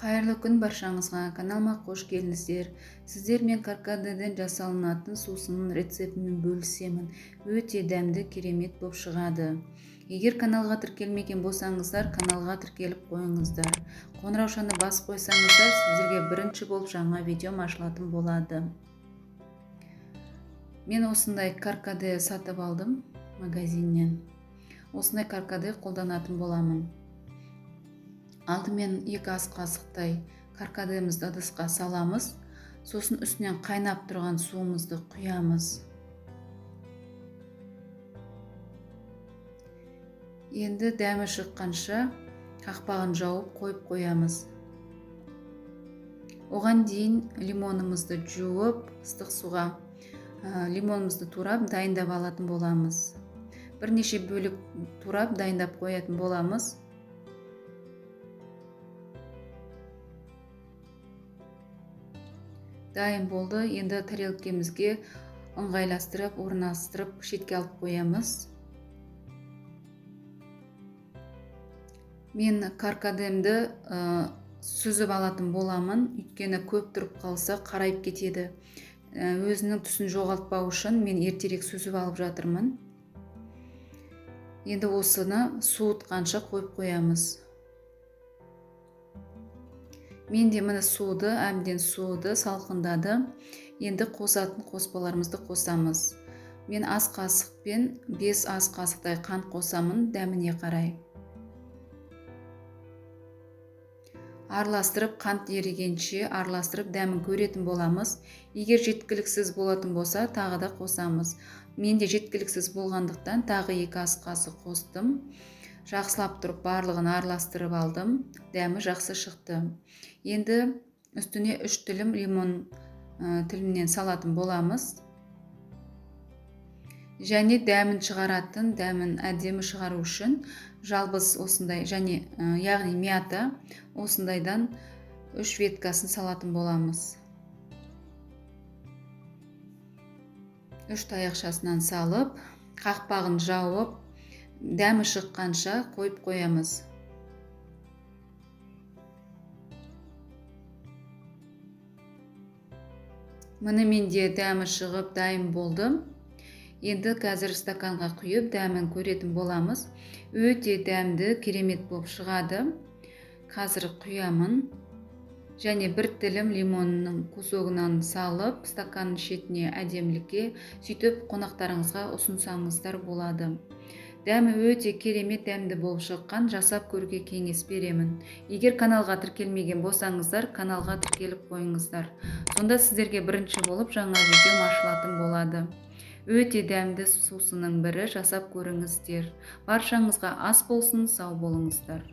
Қайырлы күн баршаңызға, каналыма қош келдіңіздер. Сіздермен каркадеден жасалынатын сусынның рецептімен бөлісемін. Өте дәмді, керемет болып шығады. Егер каналға тіркелмеген болсаңыздар, каналға тіркеліп қойыңыздар. Қоңыраушаны басып қойсаңыздар, сіздерге бірінші болып жаңа видеом ашылатын болады. Мен осындай каркаде сатып алдым магазиннен. Осындай каркаде қолданатын боламын. Алдымен 2 ас қасықтай каркадемізді ыдысқа саламыз. Сосын үстінен қайнап тұрған суымызды құямыз. Енді дәмі шыққанша қақпағын жауып қойып қоямыз. Оған дейін лимонымызды жуып, ыстық суға лимонымызды турап дайындап алатын боламыз. Бірнеше бөлік турап дайындап қоятын боламыз. Дайын болды. Енді тарелкемізге ыңғайластырып, орналастырып, шетке алып қоямыз. Мен каркадемді сүзіп алатын боламын, өйткені көп тұрып қалса қарайып кетеді. Өзінің түсін жоғалтпау үшін мен ертерек сүзіп алып жатырмын. Енді осыны суытқанша қойып қоямыз. Мен де міне суды, әбден суды, салқындады. Енді қосатын қоспаларымызды қосамыз. Мен ас қасықпен 5 ас қасықтай қант қосамын, дәміне қарай. Араластырып, қант ерігенше араластырып дәмін көретін боламыз. Егер жеткіліксіз болатын болса, тағы да қосамыз. Мен де жеткіліксіз болғандықтан тағы 2 ас қасық қостым. Жақсылап тұрып барлығын араластырып алдым. Дәмі жақсы шықты. Енді үстіне 3 тілім лимон тілімнен салатын боламыз. Және дәмін шығаратын, дәмін әдемі шығару үшін жалбыз осындай, яғни мята осындайдан 3 веткасын салатын боламыз. 3 таяқшасынан салып, қақпағын жауып, дәмі шыққанша қойып қоямыз. Міне менде дәмі шығып дайын болды. Енді қазір стаканға құйып дәмін көретін боламыз. Өте дәмді, керемет болып шығады. Қазір құямын. Және 1 тілім лимонның кусогынан салып, стаканның шетіне әдемілікке, сөйтіп қонақтарыңызға ұсынсаңыздар болады. Дәмі өте керемет дәмді болып шыққан, жасап көруге кеңес беремін. Егер каналға тіркелмеген болсаңыздар, каналға тіркеліп қойыңыздар. Сонда сіздерге бірінші болып жаңа видеом ашылатын болады. Өте дәмді сусынның бірі, жасап көріңіздер. Баршаңызға ас болсын, сау болыңыздар.